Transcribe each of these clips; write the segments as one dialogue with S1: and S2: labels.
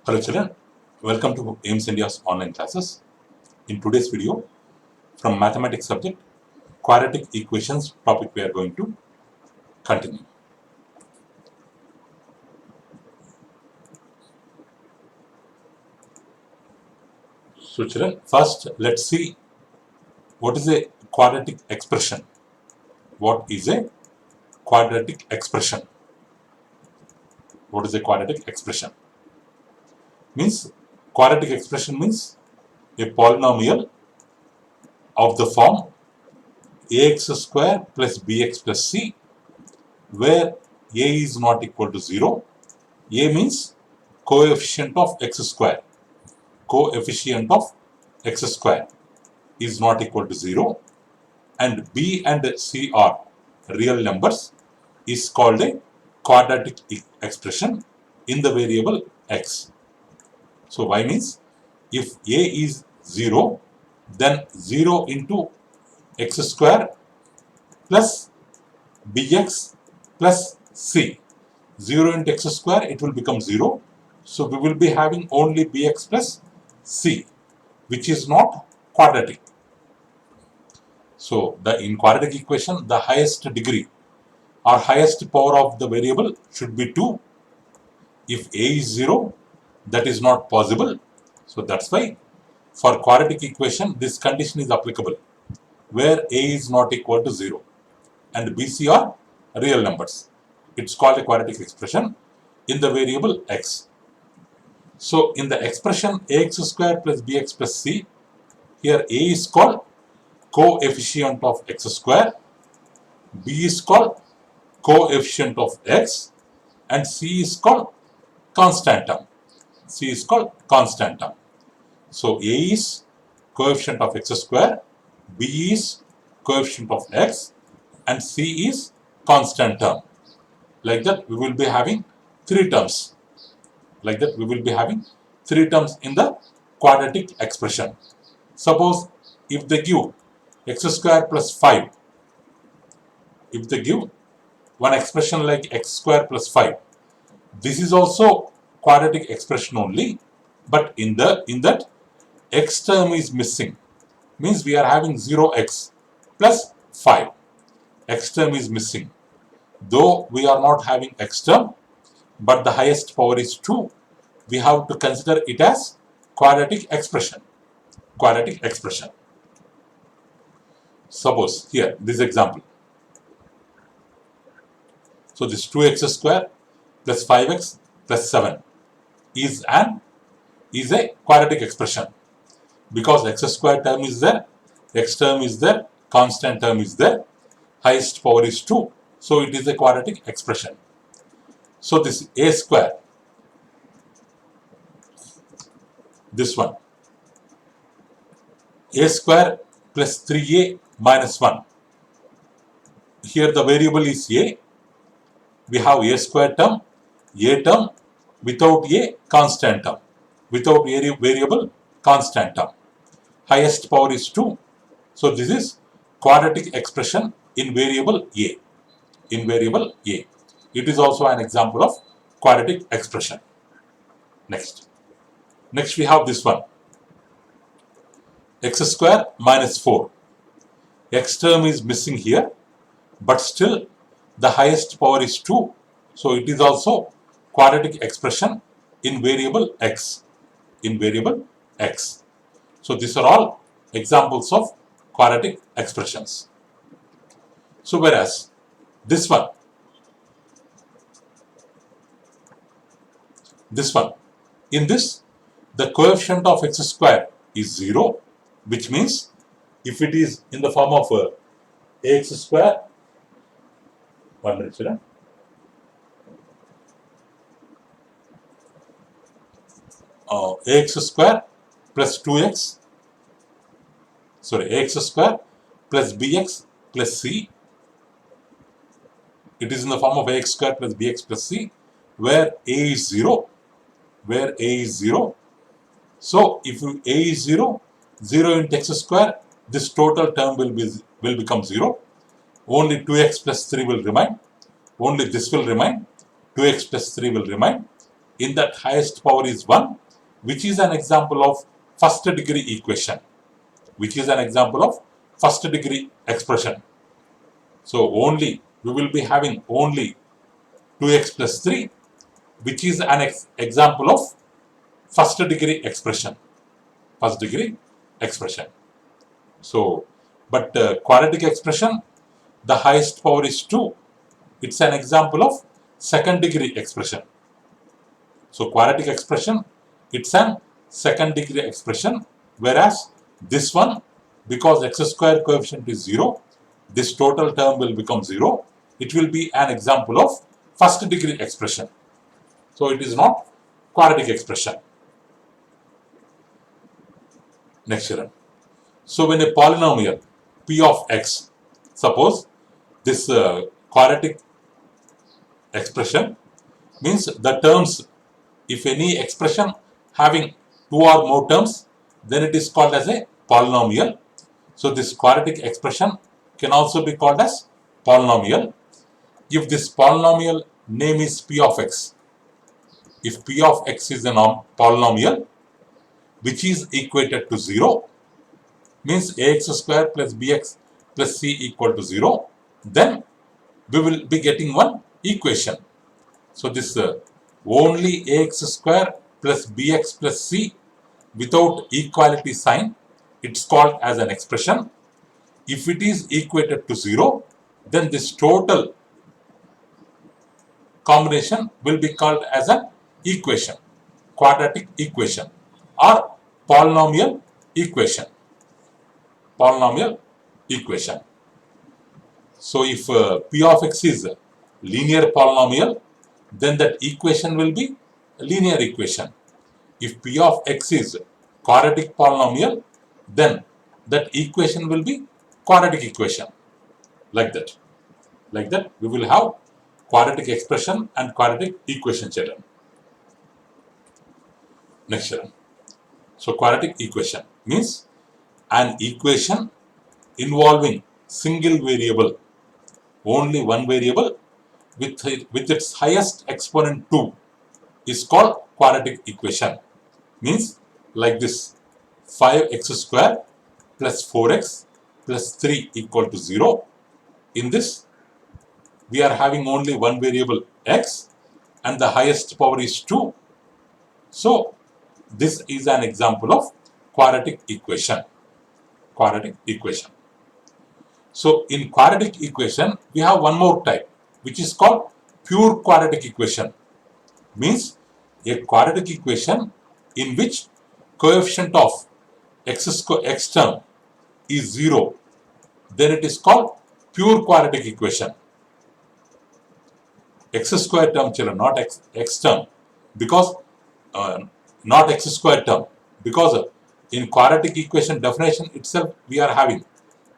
S1: Hello children, welcome to AIMS India's online classes. In today's video, from mathematics subject, quadratic equations topic we are going to continue. So children, first let's see what is a quadratic expression. What is a quadratic expression? What is a quadratic expression? Quadratic expression means a polynomial of the form ax square plus bx plus c, where a is not equal to 0. A means coefficient of x square. Coefficient of x square is not equal to 0, and b and c are real numbers, is called a quadratic expression in the variable x. So y means if a is 0, then 0 into x square plus bx plus c. 0 into x square, it will become 0. So we will be having only bx plus c, which is not quadratic. So in quadratic equation, the highest degree or highest power of the variable should be 2. If a is 0, that is not possible. So that's why for quadratic equation, this condition is applicable, where a is not equal to 0 and bc are real numbers. It's called a quadratic expression in the variable x. So in the expression ax square plus bx plus c, here a is called coefficient of x square, b is called coefficient of x, and c is called constant term. C is called constant term. So a is coefficient of x square, b is coefficient of x, and c is constant term. Like that, we will be having three terms. Like that, we will be having three terms in the quadratic expression. Suppose if they give x square plus 5, if they give one expression like x square plus 5, this is also quadratic expression only, but in that x term is missing. Means we are having 0x plus 5. X term is missing. Though we are not having x term, but the highest power is 2, we have to consider it as quadratic expression. Quadratic expression. Suppose here, this example. So this 2x square plus 5x plus 7 is a quadratic expression, because x square term is there, x term is there, constant term is there, highest power is 2, so it is a quadratic expression. So this a square, this one, a square plus 3a minus 1, here the variable is a, we have a square term, a term, without a constant term, without a variable constant term, highest power is 2, so this is quadratic expression in variable a. In variable a, it is also an example of quadratic expression. Next we have this one, x square minus 4. X term is missing here, but still the highest power is 2, so it is also quadratic expression in variable x. In variable x. So these are all examples of quadratic expressions. So whereas this one, in this, the coefficient of x square is 0, which means if it is in the form of ax square, 1 minute children, ax square plus 2x, ax square plus bx plus c, it is in the form of ax square plus bx plus c, where a is 0, So if a is 0, 0 into x square, this total term will become 0. Only 2x plus 3 will remain. Only this will remain. 2x plus 3 will remain. in that highest power is 1, which is an example of first degree equation, which is an example of first degree expression. So only we will be having only 2x plus 3, which is an example of first degree expression. First degree expression. So, but quadratic expression, the highest power is 2. It's an example of second degree expression. So quadratic expression, it's an second degree expression, whereas this one, because x square coefficient is 0, this total term will become 0. It will be an example of first degree expression. So it is not quadratic expression. Next one. So when a polynomial p of x, suppose this quadratic expression means the terms, if any expression having 2 or more terms, then it is called as a polynomial. So this quadratic expression can also be called as polynomial. If this polynomial name is p of x, if p of x is a polynomial which is equated to 0, means ax square plus bx plus c equal to 0, then we will be getting one equation. So this only ax square plus bx plus c without equality sign, it's called as an expression. If it is equated to 0, then this total combination will be called as an equation, quadratic equation or polynomial equation. Polynomial equation. So if p of x is a linear polynomial, then that equation will be a linear equation. If p of x is quadratic polynomial, then that equation will be quadratic equation. Like that. Like that, we will have quadratic expression and quadratic equation, children. Next children. So quadratic equation means an equation involving single variable, only one variable with its highest exponent 2 is called quadratic equation. Means like this, 5x square plus 4x plus 3 equal to 0. In this, we are having only one variable x and the highest power is 2. So this is an example of quadratic equation. Quadratic equation. So in quadratic equation, we have one more type, which is called pure quadratic equation. Means a quadratic equation in which coefficient of x term is 0, then it is called pure quadratic equation. X square term, children, not x term, because not x square term, because in quadratic equation definition itself we are having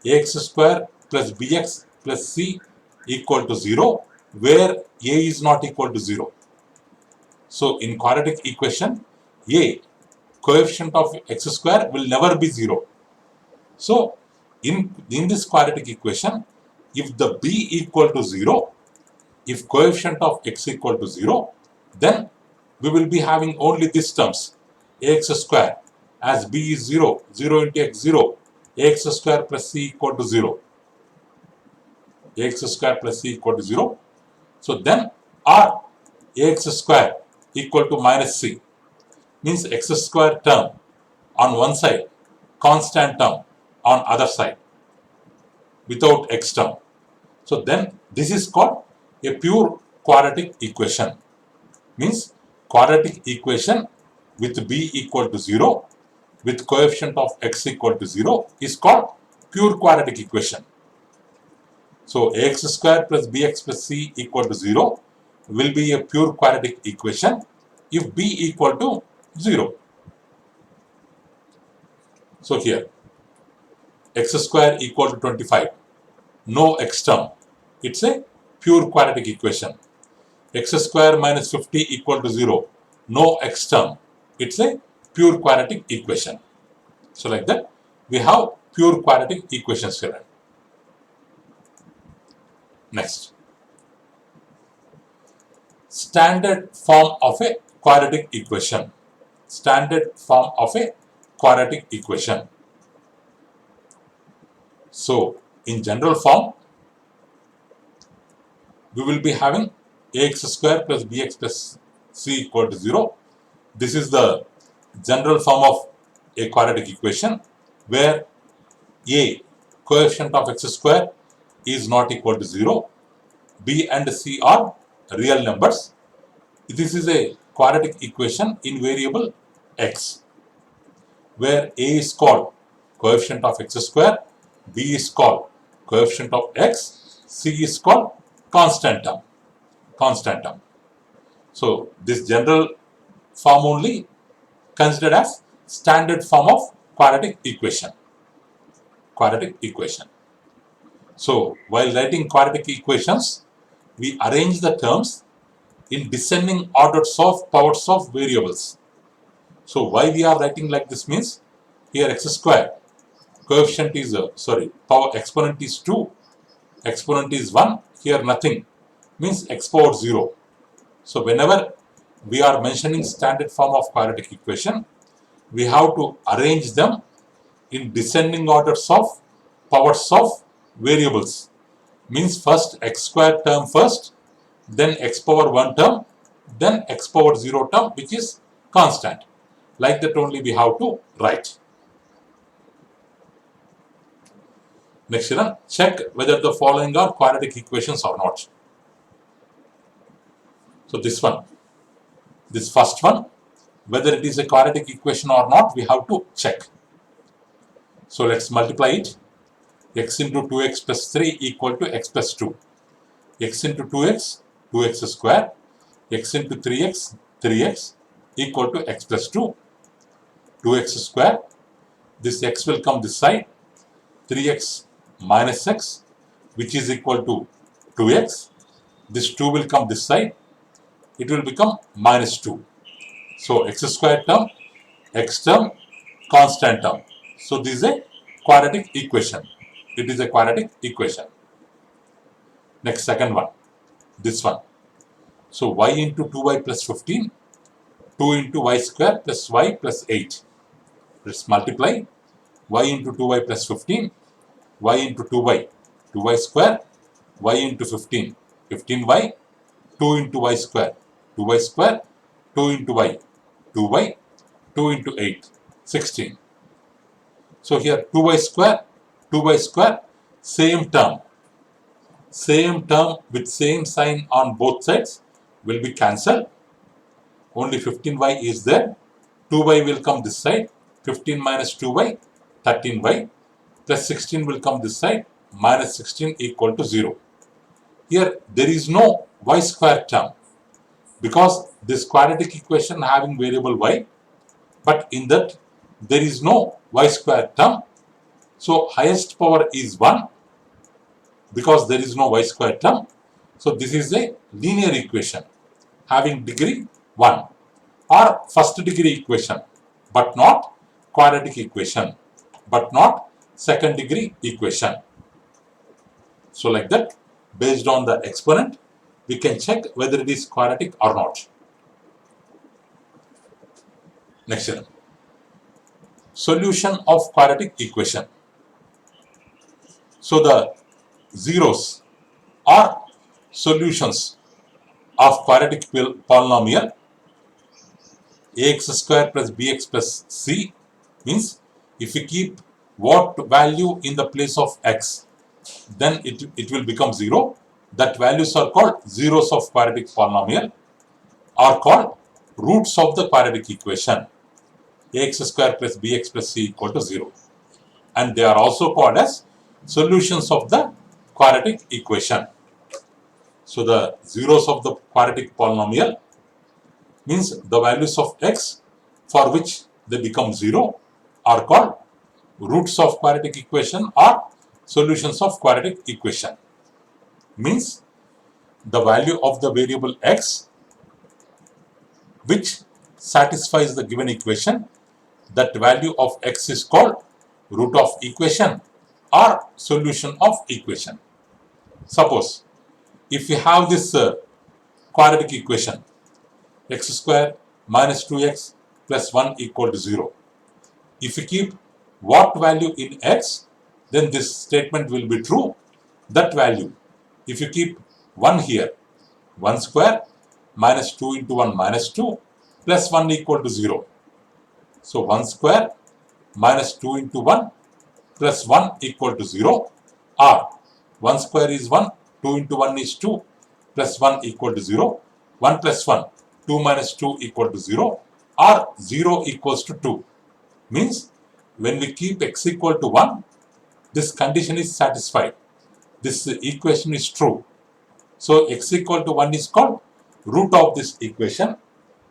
S1: ax square plus bx plus c equal to 0, where a is not equal to 0. So in quadratic equation, a coefficient of x square will never be 0. So in this quadratic equation, if the b equal to 0, if coefficient of x equal to 0, then we will be having only these terms, ax square, as b is 0, 0 into x 0, ax square plus c equal to 0. Ax square plus c equal to 0. So then or ax square equal to minus c, means x square term on one side, constant term on other side without x term. So then this is called a pure quadratic equation. Means quadratic equation with b equal to 0 with coefficient of x equal to 0 is called pure quadratic equation. So ax square plus bx plus c equal to 0 will be a pure quadratic equation if b equal to 0. So here, x square equal to 25, no x term, it's a pure quadratic equation. X square minus 50 equal to 0, no x term, it's a pure quadratic equation. So like that, we have pure quadratic equations here. Next, standard form of a quadratic equation, standard form of a quadratic equation. So in general form, we will be having ax square plus bx plus c equal to 0. This is the general form of a quadratic equation where a, coefficient of x square, is not equal to 0. B and C are real numbers. This is a quadratic equation in variable x, where a is called coefficient of x square, b is called coefficient of x, c is called constant term. Constant term. So this general form only considered as standard form of quadratic equation. Quadratic equation. So while writing quadratic equations, we arrange the terms in descending orders of powers of variables. So why we are writing like this means, here x square, coefficient is, power exponent is 2, exponent is 1, here nothing, means x power 0. So whenever we are mentioning standard form of quadratic equation, we have to arrange them in descending orders of powers of variables. Means first x square term first, then x power 1 term, then x power 0 term, which is constant. Like that only we have to write. Next one, check whether the following are quadratic equations or not. So this one, this first one, whether it is a quadratic equation or not, we have to check. So let's multiply it. X into 2x plus 3 equal to x plus 2. X into 2x, 2x square. X into 3x, 3x equal to x plus 2. 2x square. This x will come this side. 3x minus x, which is equal to 2x. This 2 will come this side. It will become minus 2. So x square term, x term, constant term. So this is a quadratic equation. It is a quadratic equation. Next, second one, this one. So y into 2y plus 15, 2 into y square plus y plus 8. Let's multiply y into 2y plus 15, y into 2y, 2y square, y into 15, 15y, 2 into y square, 2y square, 2 into y, 2y, 2 into 8, 16. So here 2y square, same term with same sign on both sides will be cancelled. Only 15y is there. 2y will come this side. 15 minus 2y, 13y, plus 16 will come this side. Minus 16 equal to 0. Here there is no y square term because this quadratic equation having variable y, but in that there is no y square term. So highest power is 1 because there is no y square term. So this is a linear equation having degree 1 or first degree equation, but not quadratic equation, but not second degree equation. So like that, based on the exponent, we can check whether it is quadratic or not. Next one. Solution of quadratic equation. So the zeros are solutions of quadratic polynomial ax square plus bx plus c, means if we keep what value in the place of x, then it will become 0. That values are called zeros of quadratic polynomial, are called roots of the quadratic equation ax square plus bx plus c equal to 0. And they are also called as solutions of the quadratic equation. So the zeros of the quadratic polynomial means the values of x for which they become 0 are called roots of quadratic equation or solutions of quadratic equation. Means the value of the variable x which satisfies the given equation, that value of x is called root of equation or solution of equation. Suppose if we have this quadratic equation x square minus 2x plus 1 equal to 0. If you keep what value in x, then this statement will be true. That value, if you keep 1 here, 1 square minus 2 into 1 minus 2 plus 1 equal to 0. So 1 square minus 2 into 1 plus 1 equal to 0, or 1 square is 1, 2 into 1 is 2 plus 1 equal to 0, 1 plus 1, 2 minus 2 equal to 0, or 0 equals to 2. Means when we keep x equal to 1, this condition is satisfied. This equation is true. So x equal to 1 is called root of this equation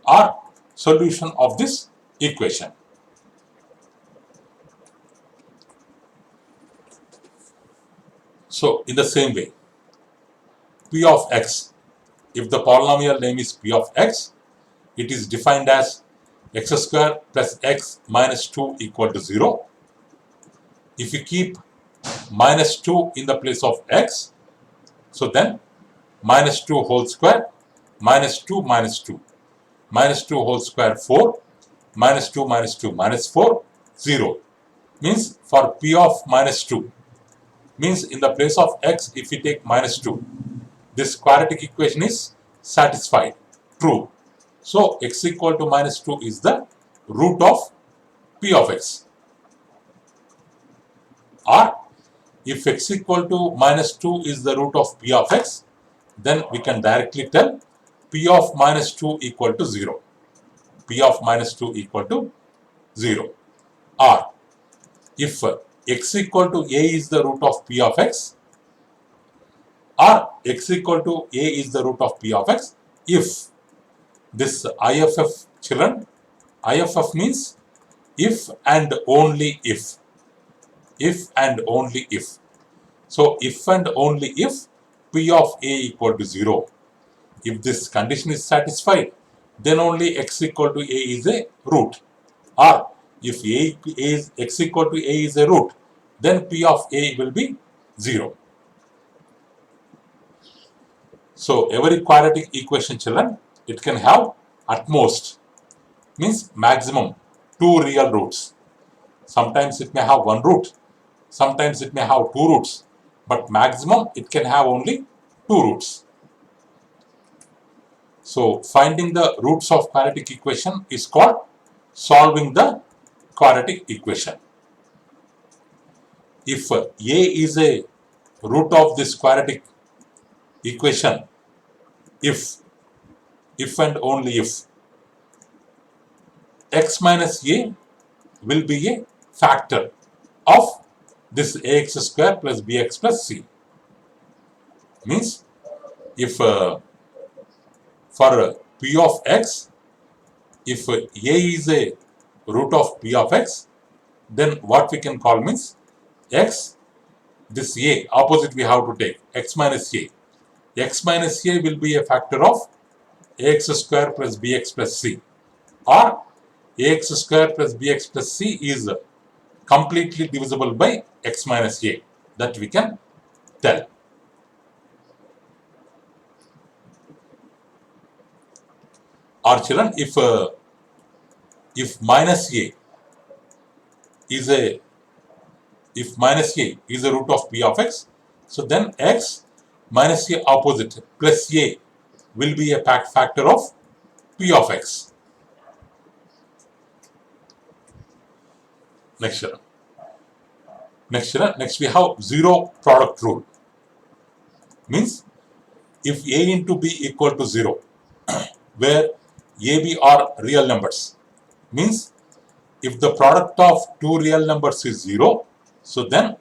S1: or solution of this equation. So in the same way, p of x, if the polynomial name is p of x, it is defined as x square plus x minus 2 equal to 0. If you keep minus 2 in the place of x, so then minus 2 whole square, minus 2 minus 2, minus 2 whole square 4, minus 2 minus 2 minus 4, 0. Means for p of minus 2, means in the place of x, if we take minus 2, this quadratic equation is satisfied, true. So x equal to minus 2 is the root of p of x. Or if x equal to minus 2 is the root of p of x, then we can directly tell p of minus 2 equal to 0. P of minus 2 equal to 0. Or if x equal to a is the root of p of x, or x equal to a is the root of p of x, if this IFF, children, IFF means if and only if. If and only if. So if and only if p of a equal to 0. If this condition is satisfied, then only x equal to a is a root. Or if a is x equal to a is a root, then p of a will be 0. So every quadratic equation, children, it can have at most, means maximum, 2 real roots. Sometimes it may have 1 root, sometimes it may have 2 roots, but maximum it can have only 2 roots. So finding the roots of quadratic equation is called solving the quadratic equation. If a is a root of this quadratic equation, if and only if, x minus a will be a factor of this ax square plus bx plus c. Means if for p of x, if a is a root of p of x, then what we can call means x, this a, opposite we have to take, x minus a. X minus a will be a factor of ax square plus bx plus c, or ax square plus bx plus c is completely divisible by x minus a. That we can tell. Or children, if minus a is a root of p of x, so then x minus a opposite plus a will be a factor of p of x. Next we have zero product rule. Means if a into b equal to 0, where a, b are real numbers, means if the product of two real numbers is 0, so then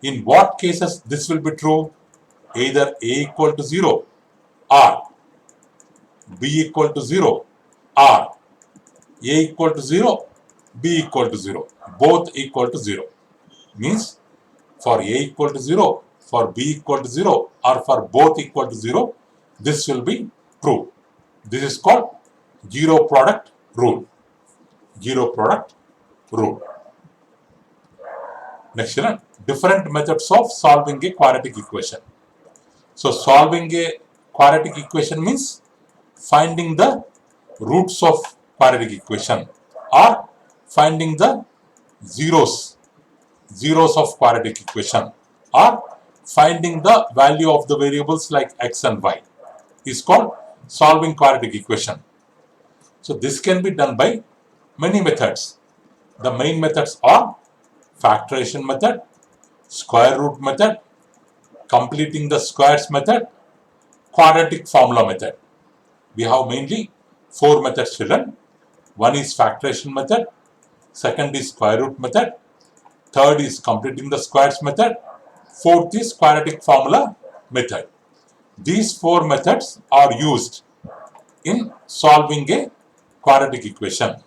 S1: in what cases this will be true? Either a equal to 0 or b equal to 0 or a equal to 0, b equal to 0, both equal to 0. Means for a equal to 0, for b equal to 0 or for both equal to 0, this will be true. This is called zero product rule. Zero product rule. Next, different methods of solving a quadratic equation. So solving a quadratic equation means finding the roots of quadratic equation, or finding the zeros of quadratic equation, or finding the value of the variables like x and y is called solving quadratic equation. So this can be done by many methods. The main methods are factorization method, square root method, completing the squares method, quadratic formula method. We have mainly 4 methods, children. One is factorization method, second is square root method, third is completing the squares method, fourth is quadratic formula method. These 4 methods are used in solving a quadratic equation.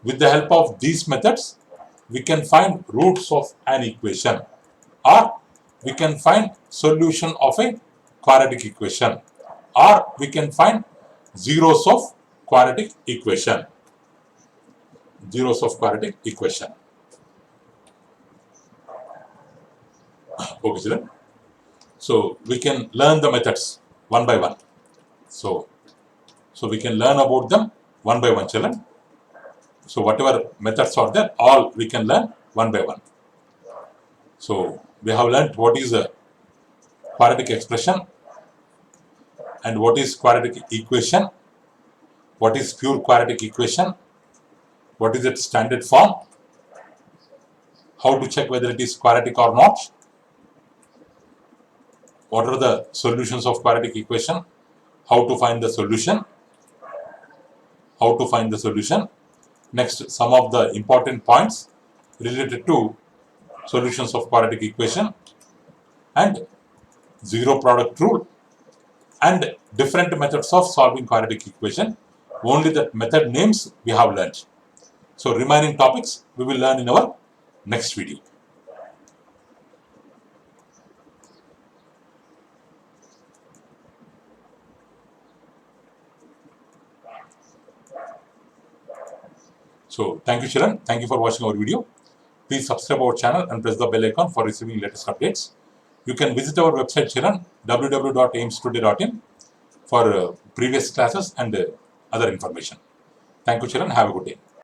S1: With the help of these methods, we can find roots of an equation, or we can find solution of a quadratic equation, or we can find zeros of quadratic equation. Zeros of quadratic equation. Okay, children. So we can learn the methods one by one. So we can learn about them one by one, children. So whatever methods are there, all we can learn one by one. So we have learned what is a quadratic expression and what is quadratic equation, what is pure quadratic equation, what is its standard form, how to check whether it is quadratic or not, what are the solutions of quadratic equation, how to find the solution, Next, some of the important points related to solutions of quadratic equation and zero product rule and different methods of solving quadratic equation. Only the method names we have learned. So remaining topics we will learn in our next video. So thank you, children. Thank you for watching our video. Please subscribe our channel and press the bell icon for receiving latest updates. You can visit our website, children, www.aimstoday.in for previous classes and other information. Thank you, children. Have a good day.